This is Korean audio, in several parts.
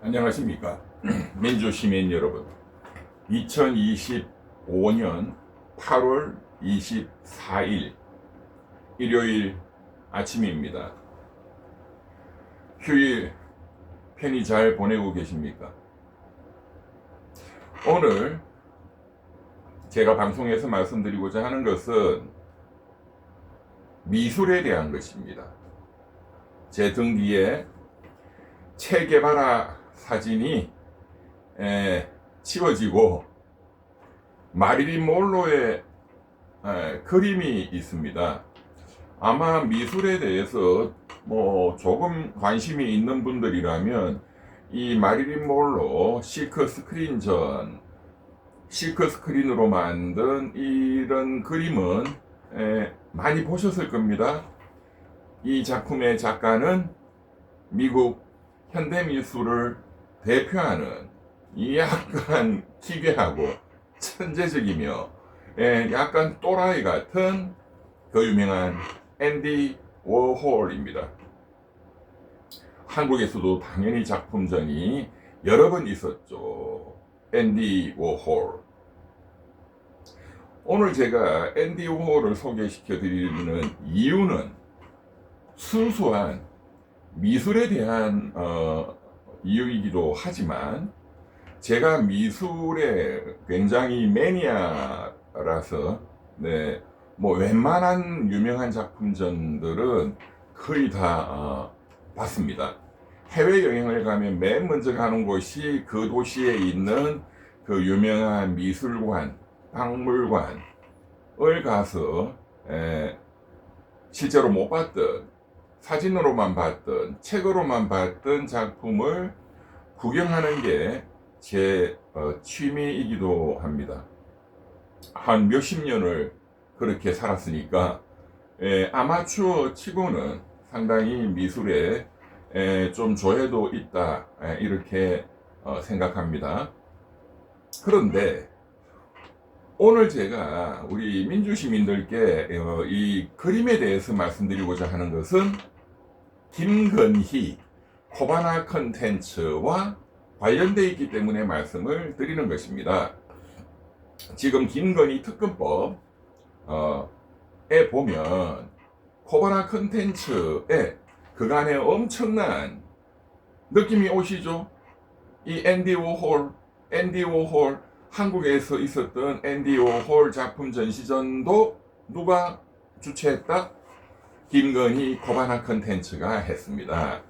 안녕하십니까. 민주시민 여러분. 2025년 8월 24일 일요일 아침입니다. 휴일 편히 잘 보내고 계십니까? 오늘 제가 방송에서 말씀드리고자 하는 것은 미술에 대한 것입니다. 제 등 뒤에 체게바라 사진이 치워지고 마릴린 monroe의 그림이 있습니다. 아마 미술에 대해서 조금 관심이 있는 분들이라면 이 마릴린 monroe 실크 스크린으로 만든 이런 그림은 많이 보셨을 겁니다. 이 작품의 작가는 미국 현대미술을 대표하는 약간 기괴하고 천재적이며 약간 또라이 같은 그 유명한 앤디 워홀입니다. 한국에서도 당연히 작품전이 여러 번 있었죠. 앤디 워홀. 오늘 제가 앤디 워홀을 소개시켜 드리는 이유는 순수한 미술에 대한 이유이기도 하지만 제가 미술에 굉장히 매니아라서 웬만한 유명한 작품전들은 거의 다 봤습니다. 해외여행을 가면 맨 먼저 가는 곳이 그 도시에 있는 그 유명한 미술관, 박물관을 가서 실제로 못 봤던, 사진으로만 봤던, 책으로만 봤던 작품을 구경하는 게 제 취미이기도 합니다. 한 몇십 년을 그렇게 살았으니까 아마추어 치고는 상당히 미술에 좀 조예도 있다, 이렇게 생각합니다. 그런데 오늘 제가 우리 민주시민들께 이 그림에 대해서 말씀드리고자 하는 것은 김건희 코바나 컨텐츠와 관련되어 있기 때문에 말씀을 드리는 것입니다. 지금 김건희 특검법에 보면 코바나 컨텐츠에 그간에 엄청난 느낌이 오시죠? 이 앤디 워홀 한국에서 있었던 앤디 워홀 작품 전시전도 누가 주최했다? 김건희 코바나 컨텐츠가 했습니다.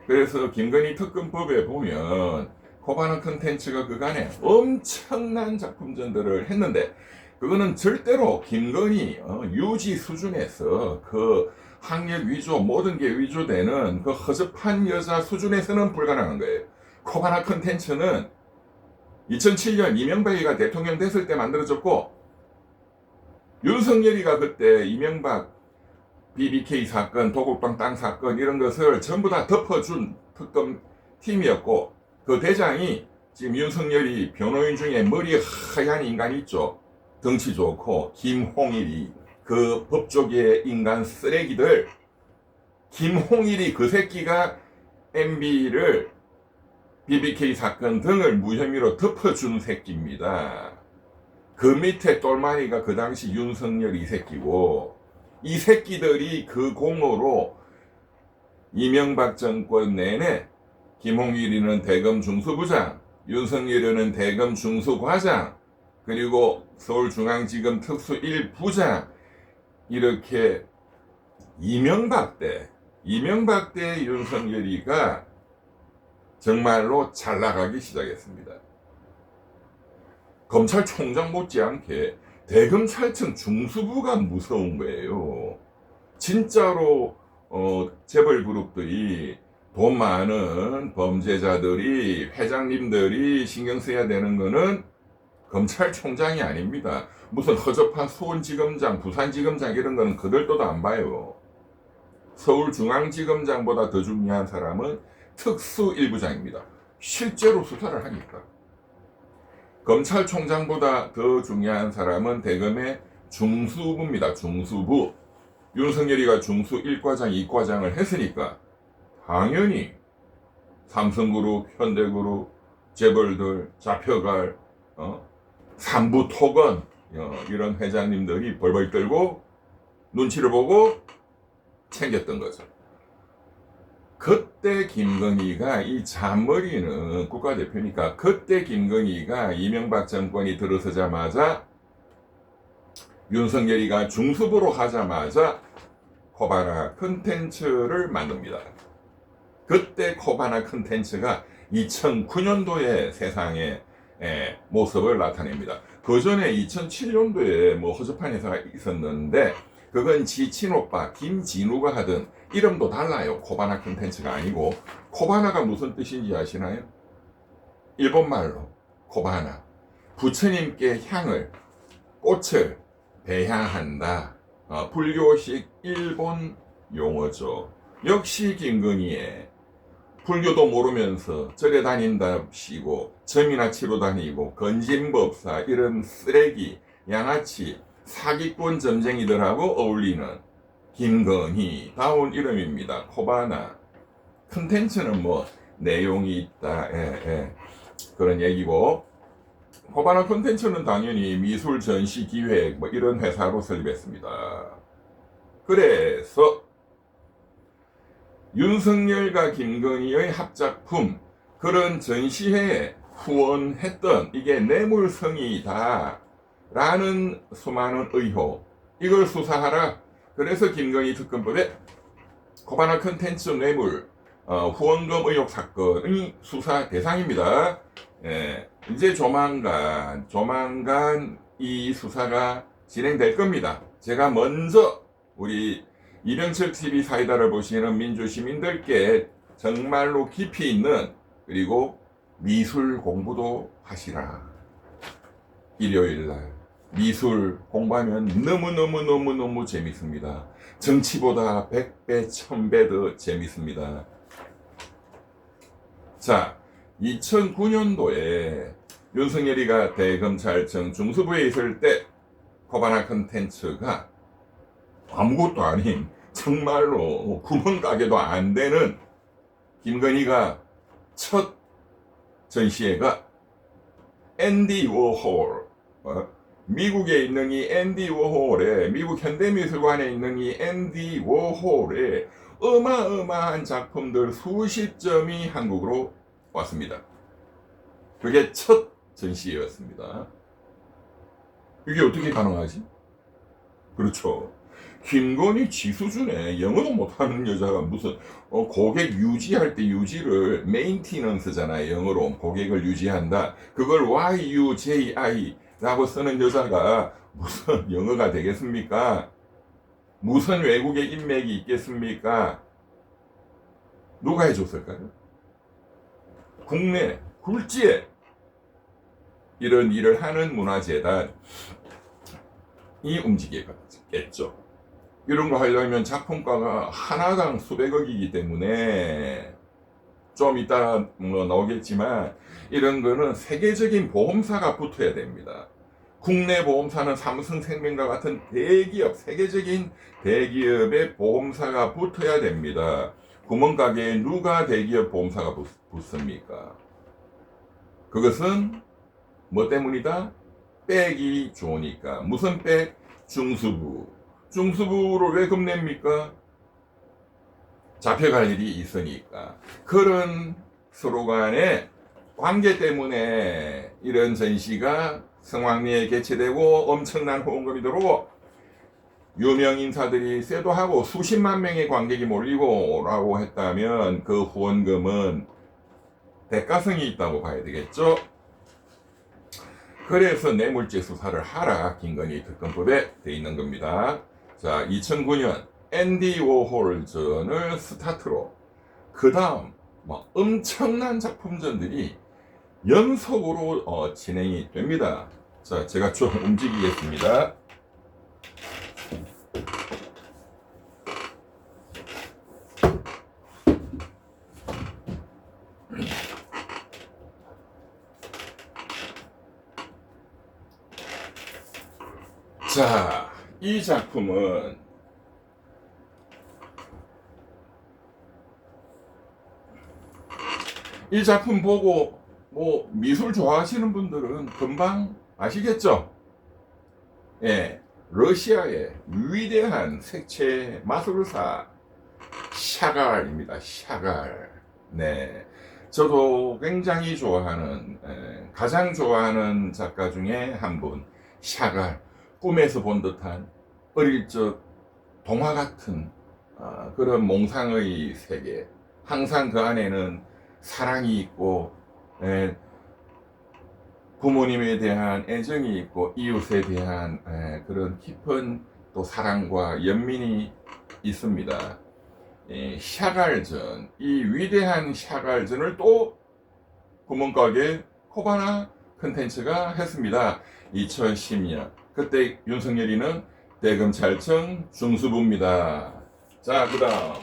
그래서 김건희 특검법에 보면 코바나 컨텐츠가 그간에 엄청난 작품전들을 했는데 그거는 절대로 김건희 유지 수준에서 그 학력 위조, 모든 게 위조되는 그 허접한 여자 수준에서는 불가능한 거예요. 코바나 컨텐츠는 2007년 이명박이가 대통령 됐을 때 만들어졌고, 윤석열이가 그때 이명박 BBK 사건, 도곡동 땅 사건 이런 것을 전부 다 덮어준 특검 팀이었고, 그 대장이 지금 윤석열이 변호인 중에 머리 하얀 인간이 있죠. 덩치 좋고 김홍일이, 그 법조계의 인간 쓰레기들, 김홍일이 그 새끼가 MB를 BBK 사건 등을 무혐의로 덮어준 새끼입니다. 그 밑에 똘마니가 그 당시 윤석열 이 새끼고, 이 새끼들이 그 공으로 이명박 정권 내내 김홍일이는 대검 중수부장, 윤석열이는 대검 중수과장, 그리고 서울중앙지검 특수 1부장, 이렇게 이명박 때 윤석열이가 정말로 잘 나가기 시작했습니다. 검찰총장 못지않게 대검찰청 중수부가 무서운 거예요. 진짜로 재벌 그룹들이, 돈 많은 범죄자들이, 회장님들이 신경 써야 되는 거는 검찰총장이 아닙니다. 무슨 허접한 수원지검장, 부산지검장 이런 거는 그들도 안 봐요. 서울중앙지검장보다 더 중요한 사람은 특수 1부장입니다. 실제로 수사를 하니까. 검찰총장보다 더 중요한 사람은 대검의 중수부입니다. 중수부. 윤석열이가 중수 1과장, 2과장을 했으니까 당연히 삼성그룹, 현대그룹, 재벌들, 잡혀갈 삼부토건 이런 회장님들이 벌벌 떨고 눈치를 보고 챙겼던 거죠. 그때 김건희가 이 잔머리는 국가대표니까 그때 김건희가 이명박 정권이 들어서자마자 윤석열이가 중수부로 하자마자 코바나 컨텐츠를 만듭니다. 그때 코바나 컨텐츠가 2009년도에 세상의 모습을 나타냅니다. 그 전에 2007년도에 뭐 허접한 회사가 있었는데 그건 지 친오빠 김진우가 하던 이름도 달라요. 코바나 컨텐츠가 아니고. 코바나가 무슨 뜻인지 아시나요? 일본말로 코바나, 부처님께 향을, 꽃을 배향한다. 불교식 일본 용어죠. 역시 김건희의 불교도 모르면서 절에 다닌답시고 점이나 치러 다니고 건진법사 이런 쓰레기 양아치 사기꾼 점쟁이들하고 어울리는 김건희다운 이름입니다. 코바나. 컨텐츠는 뭐 내용이 있다 그런 얘기고, 코바나 컨텐츠는 당연히 미술 전시 기획 뭐 이런 회사로 설립했습니다. 그래서 윤석열과 김건희의 합작품 그런 전시회에 후원했던 이게 뇌물성이다 라는 수많은 의혹, 이걸 수사하라. 그래서 김건희 특검법에 코바나 컨텐츠 뇌물 후원금 의혹 사건이 수사 대상입니다. 이제 조만간 이 수사가 진행될 겁니다. 제가 먼저 우리 이병철 TV 사이다를 보시는 민주시민들께 정말로 깊이 있는, 그리고 미술 공부도 하시라. 일요일날 미술 공부하면 너무너무 재밌습니다. 정치보다 100배, 1000배 더 재밌습니다. 자, 2009년도에 윤석열이가 대검찰청 중수부에 있을 때 코바나 컨텐츠가 아무것도 아닌 정말로 구멍가게도 안 되는 김건희가 첫 전시회가 앤디 워홀, 미국에 있는 이 앤디 워홀에, 미국 현대미술관에 있는 이 앤디 워홀에 어마어마한 작품들 수십 점이 한국으로 왔습니다. 그게 첫 전시회였습니다. 이게 어떻게 가능하지? 그렇죠. 김건희 지 수준에 영어도 못하는 여자가 무슨 고객 유지할 때 유지를 메인티넌스잖아요. 영어로 고객을 유지한다. 그걸 YUJI 라고 쓰는 여자가 무슨 영어가 되겠습니까? 무슨 외국의 인맥이 있겠습니까? 누가 해줬을까요? 국내 굴지에 이런 일을 하는 문화재단이 움직이겠죠. 이런 거 하려면 작품가가 하나당 수백억이기 때문에 좀 이따 뭐 나오겠지만 이런 거는 세계적인 보험사가 붙어야 됩니다. 국내 보험사는 삼성생명과 같은 대기업, 세계적인 대기업의 보험사가 붙어야 됩니다. 구멍가게에 누가 대기업 보험사가 붙습니까? 그것은 뭐 때문이다? 백이 좋으니까. 무슨 백? 중수부. 중수부를 왜 겁냅니까? 잡혀갈 일이 있으니까. 그런 서로 간의 관계 때문에 이런 전시가 성황리에 개최되고 엄청난 후원금이 들어오고 유명 인사들이 쇄도하고 수십만 명의 관객이 몰리고 라고 했다면 그 후원금은 대가성이 있다고 봐야 되겠죠. 그래서 뇌물죄 수사를 하라 김건희 특검법에 돼 있는 겁니다. 자, 2009년 앤디 워홀전을 스타트로 그 다음 뭐 엄청난 작품전들이 연속으로 진행이 됩니다. 자, 제가 좀 움직이겠습니다. 자, 이 작품은 이 작품 보고 뭐 미술 좋아하시는 분들은 금방 아시겠죠? 예, 러시아의 위대한 색채 마술사 샤갈입니다. 샤갈. 네, 저도 굉장히 좋아하는 가장 좋아하는 작가 중에 한 분, 샤갈. 꿈에서 본 듯한 어릴 적 동화 같은 그런 몽상의 세계. 항상 그 안에는 사랑이 있고 부모님에 대한 애정이 있고 이웃에 대한 그런 깊은 또 사랑과 연민이 있습니다. 샤갈전, 이 위대한 샤갈전을 또 구멍가게 코바나 컨텐츠가 했습니다. 2010년. 그때 윤석열이는 대검찰청 중수부입니다. 자, 그 다음.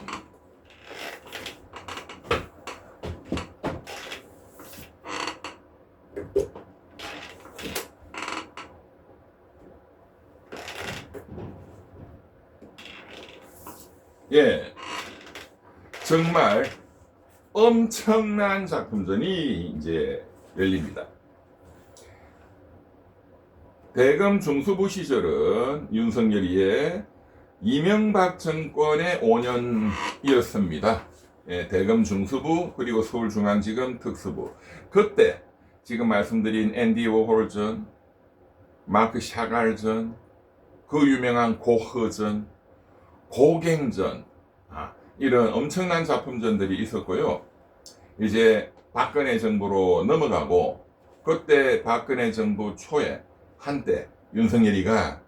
예, 정말 엄청난 작품전이 이제 열립니다. 대검 중수부 시절은 윤석열이의 이명박 정권의 5년이었습니다. 예, 대검 중수부 그리고 서울중앙지검 특수부. 그때 지금 말씀드린 앤디 워홀전, 마크 샤갈전, 그 유명한 고흐전, 고갱전, 이런 엄청난 작품전들이 있었고요. 이제 박근혜 정부로 넘어가고 그때 박근혜 정부 초에 한때 윤석열이가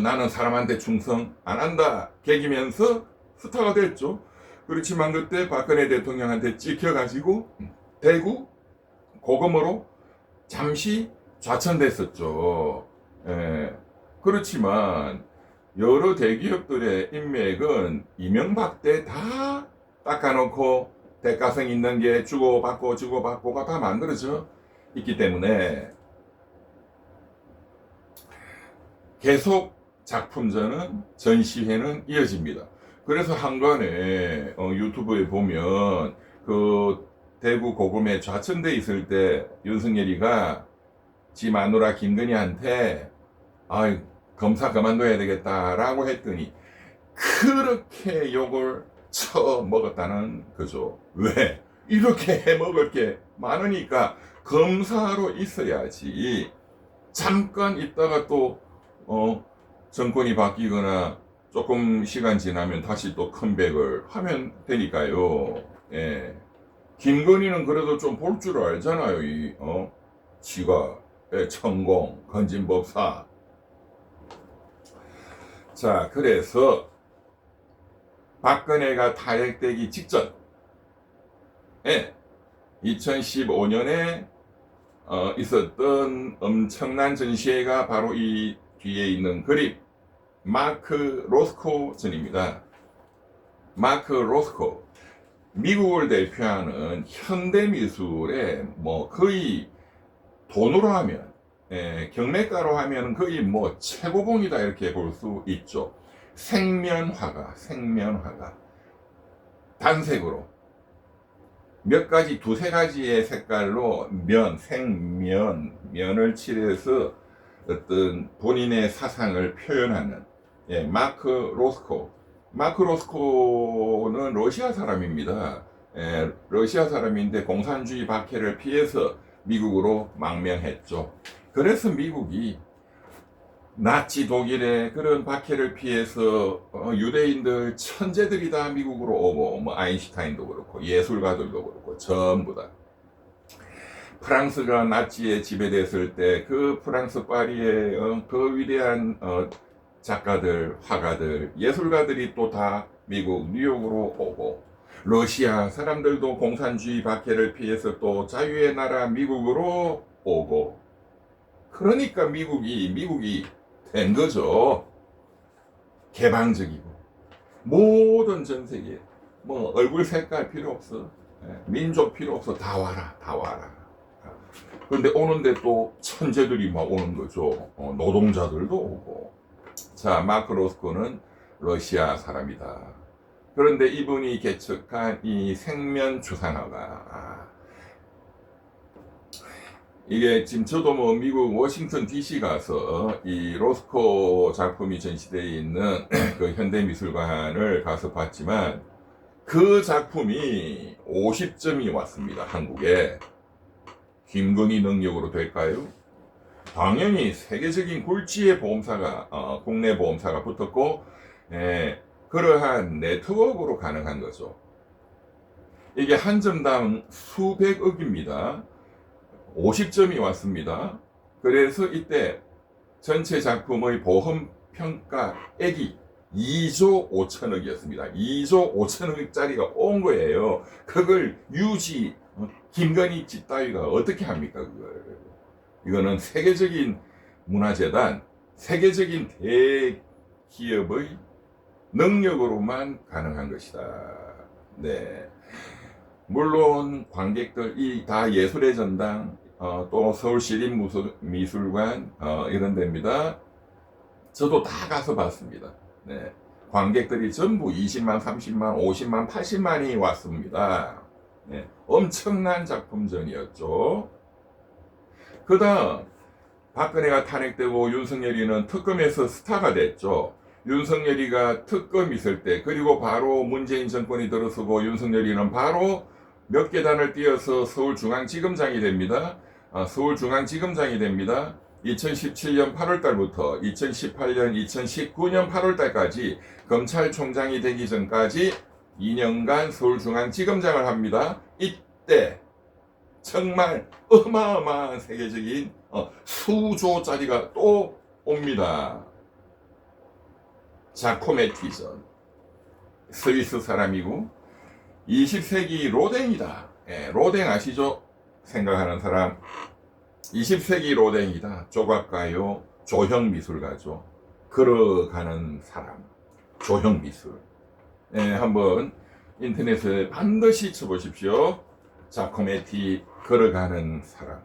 나는 사람한테 충성 안 한다 개기면서 스타가 됐죠. 그렇지만 그때 박근혜 대통령한테 찍혀가지고 대구 고검으로 잠시 좌천됐었죠. 그렇지만 여러 대기업들의 인맥은 이명박 때 다 닦아놓고 대가성 있는 게 주고받고가 다 만들어져 있기 때문에 계속 작품전은 전시회는 이어집니다. 그래서 한간에 유튜브에 보면 그 대구 고검에 좌천돼 있을 때 윤석열이가 지 마누라 김건희한테 검사 그만둬야 되겠다라고 했더니 그렇게 욕을 쳐먹었다는 거죠. 왜? 이렇게 해먹을 게 많으니까 검사로 있어야지. 잠깐 있다가 또 정권이 바뀌거나 조금 시간 지나면 다시 또 컴백을 하면 되니까요. 예. 김건희는 그래도 좀 볼 줄 알잖아요. 지가 천공, 건진법사. 자, 그래서 박근혜가 탄핵되기 직전에 2015년에 있었던 엄청난 전시회가 바로 이 뒤에 있는 그림 마크 로스코 전입니다. 마크 로스코, 미국을 대표하는 현대미술의 뭐 거의 돈으로 하면 경매가로 하면 거의 뭐 최고봉이다 이렇게 볼 수 있죠. 생면화가 단색으로 몇 가지 두세 가지의 색깔로 면을 칠해서 어떤 본인의 사상을 표현하는 마크 로스코. 마크 로스코는 러시아 사람입니다. 러시아 사람인데 공산주의 박해를 피해서 미국으로 망명했죠. 그래서 미국이 나치 독일의 그런 박해를 피해서 유대인들 천재들이 다 미국으로 오고 뭐 아인슈타인도 그렇고 예술가들도 그렇고 전부 다 프랑스가 나치에 지배됐을 때 그 프랑스 파리의 그 위대한 작가들, 화가들, 예술가들이 또 다 미국 뉴욕으로 오고 러시아 사람들도 공산주의 박해를 피해서 또 자유의 나라 미국으로 오고 그러니까 미국이 된 거죠. 개방적이고 모든 전 세계 뭐 얼굴 색깔 필요 없어, 민족 필요 없어, 다 와라. 그런데 오는데 또 천재들이 막 오는 거죠. 노동자들도 오고. 자, 마크 로스코는 러시아 사람이다. 그런데 이분이 개척한 이 생면 주상화가 이게 지금 저도 뭐 미국 워싱턴 DC 가서 이 로스코 작품이 전시되어 있는 그 현대미술관을 가서 봤지만 그 작품이 50점이 왔습니다. 한국에. 김건희 능력으로 될까요? 당연히 세계적인 굴지의 보험사가 국내 보험사가 붙었고 그러한 네트워크로 가능한 거죠. 이게 한 점당 수백억입니다. 50점이 왔습니다. 그래서 이때 전체 작품의 보험 평가액이 2조 5천억이었습니다. 2조 5천억짜리가 온 거예요. 그걸 김건희 집 따위가 어떻게 합니까, 그걸. 이거는 세계적인 문화재단, 세계적인 대기업의 능력으로만 가능한 것이다. 네. 물론 관객들이 다 예술의 전당, 또 서울시립미술관 이런 데입니다. 저도 다 가서 봤습니다. 네. 관객들이 전부 20만, 30만, 50만, 80만이 왔습니다. 네. 엄청난 작품전이었죠. 그 다음 박근혜가 탄핵되고 윤석열이는 특검에서 스타가 됐죠. 윤석열이가 특검 있을 때, 그리고 바로 문재인 정권이 들어서고 윤석열이는 바로 몇 계단을 뛰어서 서울중앙지검장이 됩니다. 서울중앙지검장이 됩니다. 2017년 8월 달부터 2018년, 2019년 8월 달까지 검찰총장이 되기 전까지 2년간 서울중앙지검장을 합니다. 이때 정말 어마어마한 세계적인 수조짜리가 또 옵니다. 자코메티전, 스위스 사람이고 20세기 로댕이다. 로댕 아시죠? 생각하는 사람. 20세기 로댕이다. 조각가요, 조형미술가죠. 걸어가는 사람, 조형미술. 한번 인터넷에 반드시 쳐보십시오. 자코메티, 걸어가는 사람.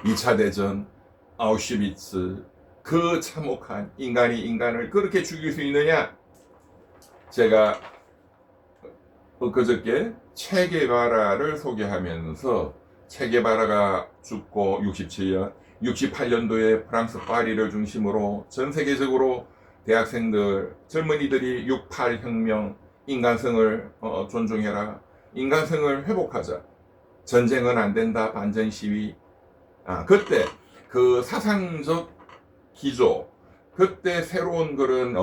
2차 대전, 아우슈비츠, 그 참혹한 인간이 인간을 그렇게 죽일 수 있느냐? 제가 그저께 체게바라를 소개하면서 체게바라가 죽고 68년도에 프랑스 파리를 중심으로 전 세계적으로 대학생들, 젊은이들이 68 혁명, 인간성을 존중해라, 인간성을 회복하자, 전쟁은 안 된다, 반전 시위. 그때 그 사상적 기조, 그때 새로운 그런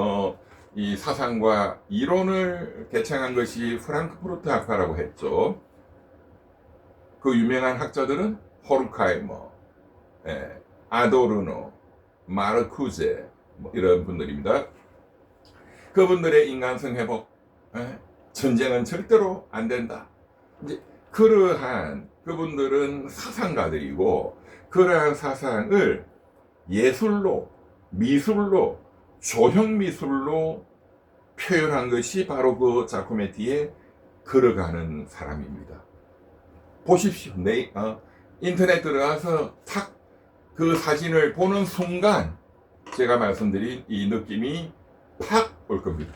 이 사상과 이론을 개창한 것이 프랑크푸르트 학파라고 했죠. 그 유명한 학자들은 호르카이머, 아도르노, 마르쿠제, 이런 분들입니다. 그분들의 인간성 회복, 전쟁은 절대로 안 된다. 이제 그러한 그분들은 사상가들이고, 그러한 사상을 예술로, 미술로, 조형미술로 표현한 것이 바로 그 자코메티의 걸어가는 사람입니다. 보십시오. 인터넷 들어가서 탁 그 사진을 보는 순간 제가 말씀드린 이 느낌이 팍 올 겁니다.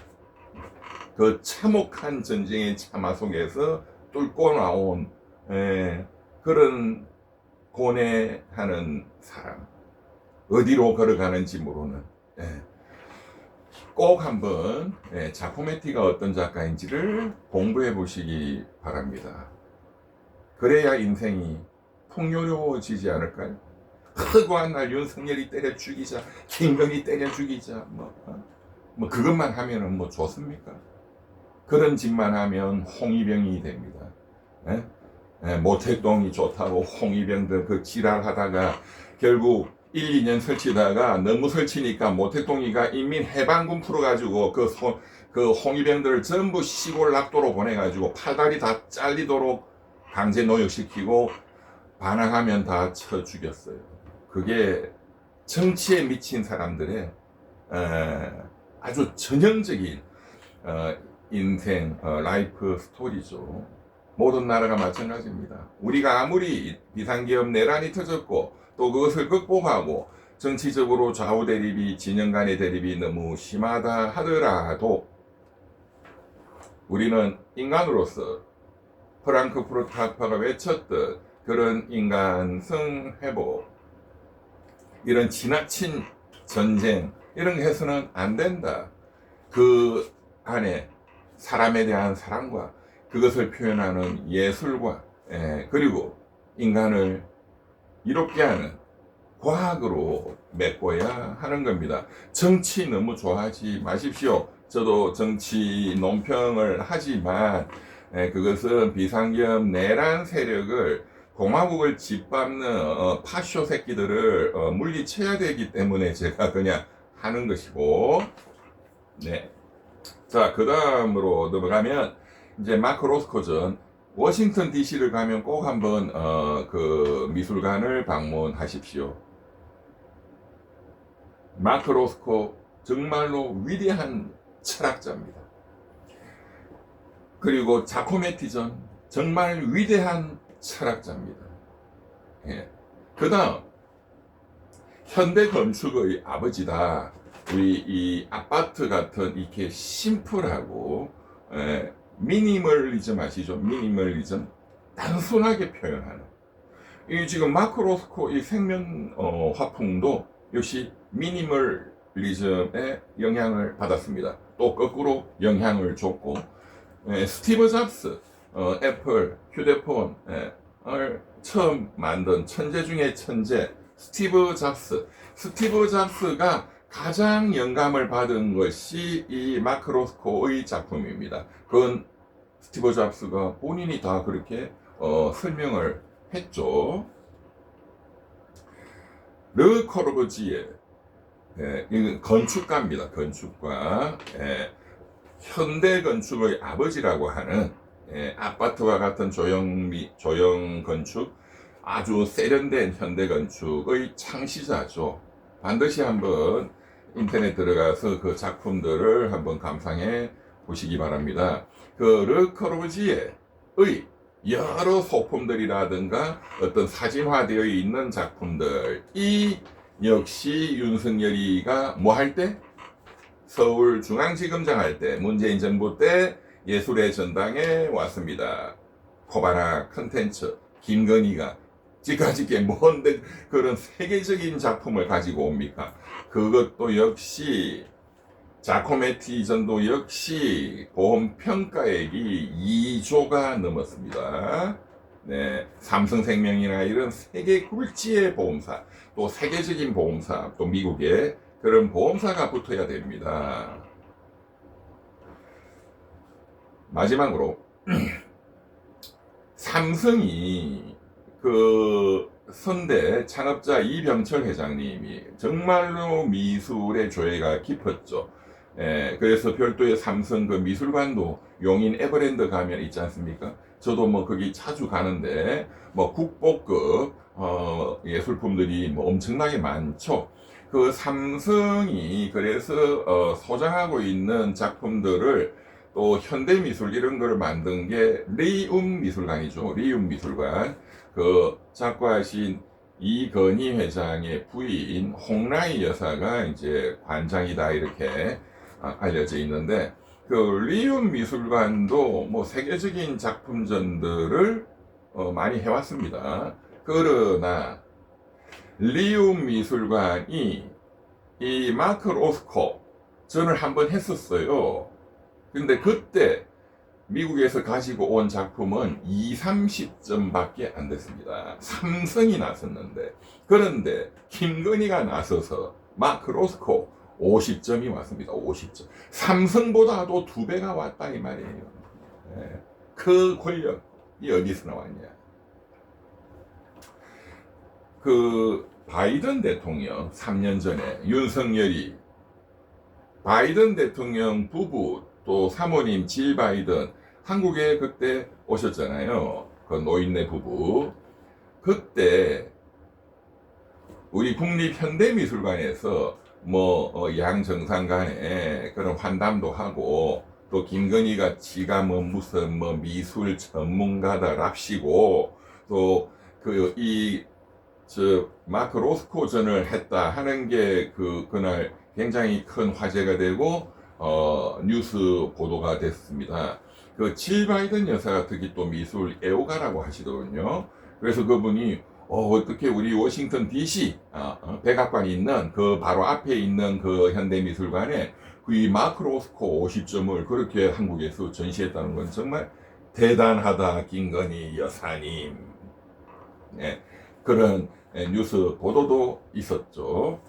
그 참혹한 전쟁의 참화 속에서 뚫고 나온 그런 고뇌하는 사람, 어디로 걸어가는지 모르는, 꼭 한번 자코메티가 어떤 작가인지를 공부해 보시기 바랍니다. 그래야 인생이 풍요로워지지 않을까요? 허구한 날 윤석열이 때려 죽이자, 김건희 때려 죽이자, 뭐 그것만 하면은 뭐 좋습니까? 그런 짓만 하면 홍위병이 됩니다. 모택동이 좋다고 홍위병들 그 지랄하다가 결국 1, 2년 설치다가 너무 설치니까 모택동이가 인민해방군 풀어가지고 그 홍위병들을 전부 시골 낙도로 보내가지고 팔다리 다 잘리도록 강제 노역시키고 반항하면 다 쳐 죽였어요. 그게 정치에 미친 사람들의 아주 전형적인 인생 라이프 스토리죠. 모든 나라가 마찬가지입니다. 우리가 아무리 비상기업 내란이 터졌고 또 그것을 극복하고 정치적으로 좌우 대립이, 진영 간의 대립이 너무 심하다 하더라도 우리는 인간으로서 프랑크푸르트 학파가 외쳤듯 그런 인간성 회복, 이런 지나친 전쟁 이런 거 해서는 안 된다. 그 안에 사람에 대한 사랑과 그것을 표현하는 예술과 그리고 인간을 이롭게 하는 과학으로 메꿔야 하는 겁니다. 정치 너무 좋아하지 마십시오. 저도 정치 논평을 하지만 그것은 비상경 내란 세력을 공화국을 짓밟는 파쇼 새끼들을 물리쳐야 되기 때문에 제가 그냥 하는 것이고, 네. 자, 그 다음으로 넘어가면 이제 마크 로스코전 워싱턴 DC를 가면 꼭 한번 그 미술관을 방문하십시오. 마크 로스코 정말로 위대한 철학자입니다. 그리고 자코메티전 정말 위대한 철학자입니다. 예. 그 다음 현대 건축의 아버지다. 우리 이 아파트 같은 이렇게 심플하고 미니멀리즘 아시죠? 미니멀리즘 단순하게 표현하는 이 지금 마크 로스코 이 생명 화풍도 역시 미니멀리즘의 영향을 받았습니다. 또 거꾸로 영향을 줬고 스티브 잡스 애플 휴대폰을 처음 만든 천재 중에 천재 스티브 잡스가 가장 영감을 받은 것이 이 마크 로스코의 작품입니다. 그건 스티브 잡스가 본인이 다 그렇게 설명을 했죠. 르 코르부지에 이건 건축가입니다. 건축가. 현대 건축의 아버지라고 하는 아파트와 같은 조형 건축, 아주 세련된 현대 건축의 창시자죠. 반드시 한번 인터넷 들어가서 그 작품들을 한번 감상해 보시기 바랍니다. 그 르 코르부지에의 여러 소품들이라든가 어떤 사진화되어 있는 작품들이 역시 윤석열이가 뭐 할 때? 서울중앙지검장 할 때, 문재인 정부 때 예술의 전당에 왔습니다. 코바나 컨텐츠, 김건희가 지금까지 뭔데 그런 세계적인 작품을 가지고 옵니까? 그것도 역시 자코메티전도 역시 보험평가액이 2조가 넘었습니다. 네, 삼성생명이나 이런 세계 굴지의 보험사, 또 세계적인 보험사, 또 미국의 그런 보험사가 붙어야 됩니다. 마지막으로 삼성이 그 선대 창업자 이병철 회장님이 정말로 미술의 조예가 깊었죠. 그래서 별도의 삼성 그 미술관도 용인 에버랜드 가면 있지 않습니까? 저도 뭐 거기 자주 가는데 뭐 국보급 예술품들이 뭐 엄청나게 많죠. 그 삼성이 그래서 소장하고 있는 작품들을 또 현대미술 이런 거를 만든 게 리움 미술관이죠. 리움 미술관. 그 작가하신 이건희 회장의 부인 홍라희 여사가 이제 관장이다 이렇게 알려져 있는데, 그 리움 미술관도 뭐 세계적인 작품전들을 많이 해왔습니다. 그러나 리움 미술관이 이 마크 로스코 전을 한번 했었어요. 근데 그때 미국에서 가지고 온 작품은 30점밖에 안 됐습니다. 삼성이 나섰는데, 그런데 김건희가 나서서 마크 로스코 50점이 왔습니다. 50점. 삼성보다도 2배가 왔다 이 말이에요. 그 권력이 어디서 나왔냐? 그 바이든 대통령 3년 전에 윤석열이 바이든 대통령 부부 또 사모님 질 바이든 한국에 그때 오셨잖아요. 그 노인네 부부. 그때 우리 국립현대미술관에서 뭐 양 정상 간에 그런 환담도 하고, 또 김건희가 지가 뭐 무슨 뭐 미술 전문가다랍시고, 또 그 마크 로스코 전을 했다 하는 게 그날 굉장히 큰 화제가 되고 뉴스 보도가 됐습니다. 그 질 바이든 여사가 특히 또 미술 애호가라고 하시더군요. 그래서 그분이 어떻게 우리 워싱턴 DC 백악관이 있는 그 바로 앞에 있는 그 현대미술관에 이 마크로스코 50점을 그렇게 한국에서 전시했다는 건 정말 대단하다, 김건희 여사님. 네, 그런 뉴스 보도도 있었죠.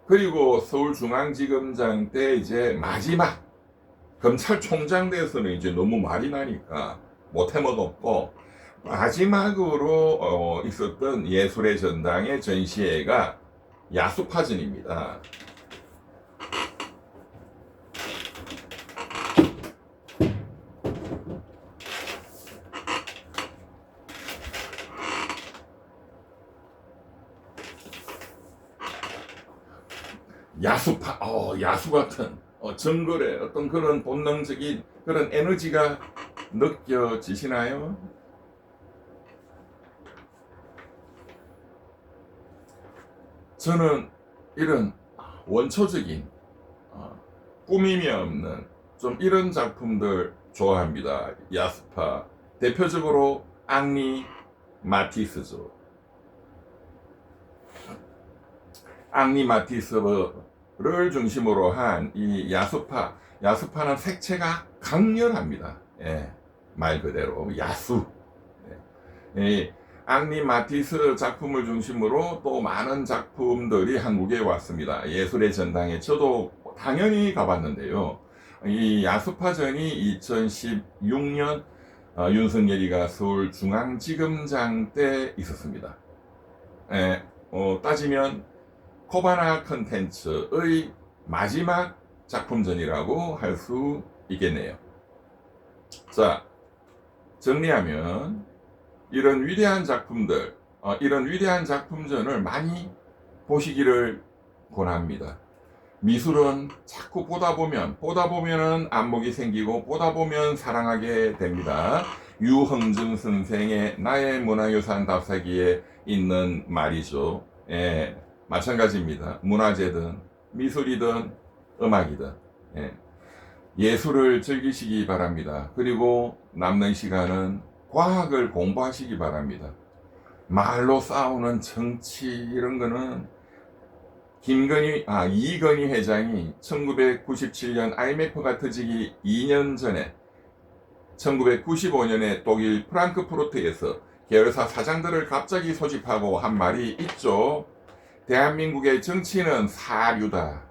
그리고 서울중앙지검장 때 이제 마지막 검찰총장 돼서는 이제 너무 말이 나니까 못해먹었고, 마지막으로 있었던 예술의 전당의 전시회가 야수파전입니다. 야수 같은 정글의 어떤 그런 본능적인 그런 에너지가 느껴지시나요? 저는 이런 원초적인 꾸밈이 없는 좀 이런 작품들 좋아합니다. 야수파 대표적으로 앙리 마티스죠. 앙리 마티스를 중심으로 한 이 야수파는 색채가 강렬합니다. 예, 말 그대로 야수. 예. 앙리 마티스 작품을 중심으로 또 많은 작품들이 한국에 왔습니다. 예술의 전당에 저도 당연히 가봤는데요. 이 야수파전이 2016년 윤석열이가 서울중앙지검장 때 있었습니다. 예, 따지면 코바나 컨텐츠의 마지막 작품전이라고 할 수 있겠네요. 자, 정리하면 이런 위대한 작품들, 이런 위대한 작품전을 많이 보시기를 권합니다. 미술은 자꾸 보다 보면은 안목이 생기고 보다 보면 사랑하게 됩니다. 유흥준 선생의 나의 문화유산 답사기에 있는 말이죠. 예, 마찬가지입니다. 문화재든 미술이든 음악이든 예술을 즐기시기 바랍니다. 그리고 남는 시간은 과학을 공부하시기 바랍니다. 말로 싸우는 정치 이런 거는 이건희 회장이 1997년 IMF가 터지기 2년 전에 1995년에 독일 프랑크푸르트에서 계열사 사장들을 갑자기 소집하고 한 말이 있죠. 대한민국의 정치는 사류다.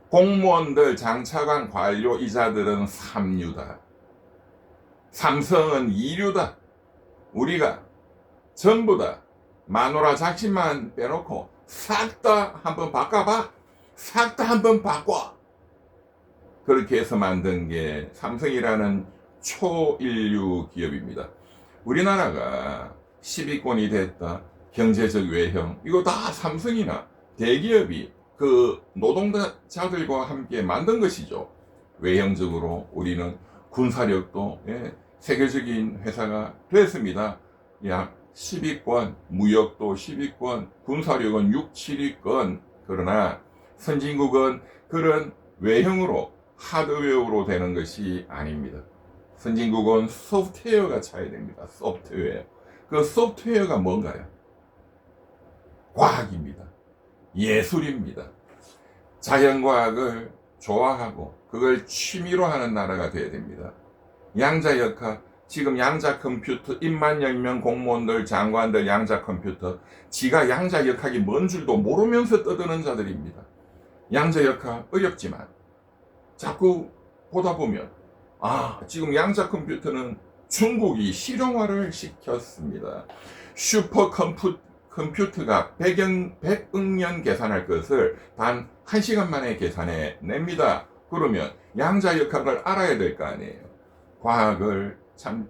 공무원들, 장차관, 관료, 이자들은 삼류다. 삼성은 이류다. 우리가 전부 다 마누라 작심만 빼놓고 싹 다 한번 바꿔봐. 싹 다 한번 바꿔. 그렇게 해서 만든 게 삼성이라는 초인류 기업입니다. 우리나라가 10위권이 됐다. 경제적 외형. 이거 다 삼성이나 대기업이 그 노동자들과 함께 만든 것이죠. 외형적으로 우리는 군사력도 세계적인 회사가 됐습니다. 약 10위권, 무역도 10위권, 군사력은 6, 7위권. 그러나 선진국은 그런 외형으로 하드웨어로 되는 것이 아닙니다. 선진국은 소프트웨어가 차야 됩니다. 소프트웨어. 그 소프트웨어가 뭔가요? 과학입니다. 예술입니다. 자연과학을 좋아하고 그걸 취미로 하는 나라가 되어야 됩니다. 양자역학, 지금 양자 컴퓨터, 입만 열면 공무원들, 장관들 양자 컴퓨터, 지가 양자역학이 뭔 줄도 모르면서 떠드는 자들입니다. 양자역학 어렵지만 자꾸 보다 보면 지금 양자 컴퓨터는 중국이 실용화를 시켰습니다. 슈퍼컴퓨터가 100억 년 계산할 것을 단 1시간 만에 계산해 냅니다. 그러면 양자역학을 알아야 될 거 아니에요. 과학을 참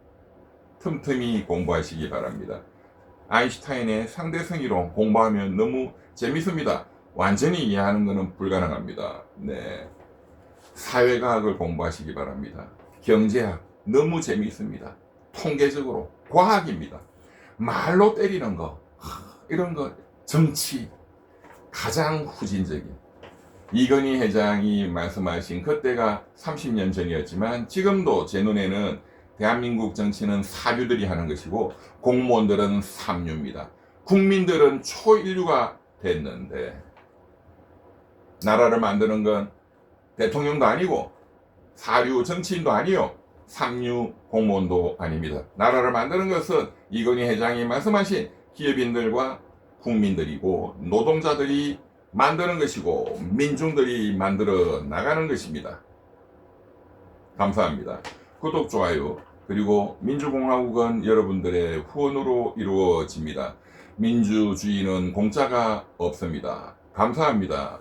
틈틈이 공부하시기 바랍니다. 아인슈타인의 상대성이론 공부하면 너무 재밌습니다. 완전히 이해하는 것은 불가능합니다. 네. 사회과학을 공부하시기 바랍니다. 경제학 너무 재밌습니다. 통계적으로 과학입니다. 말로 때리는 거 이런 거 정치 가장 후진적인 이건희 회장이 말씀하신 그때가 30년 전이었지만 지금도 제 눈에는 대한민국 정치는 사류들이 하는 것이고 공무원들은 삼류입니다. 국민들은 초인류가 됐는데 나라를 만드는 건 대통령도 아니고 사류 정치인도 아니요 삼류 공무원도 아닙니다. 나라를 만드는 것은 이건희 회장이 말씀하신 기업인들과 국민들이고 노동자들이 만드는 것이고 민중들이 만들어 나가는 것입니다. 감사합니다. 구독, 좋아요, 그리고 민주공화국은 여러분들의 후원으로 이루어집니다. 민주주의는 공짜가 없습니다. 감사합니다.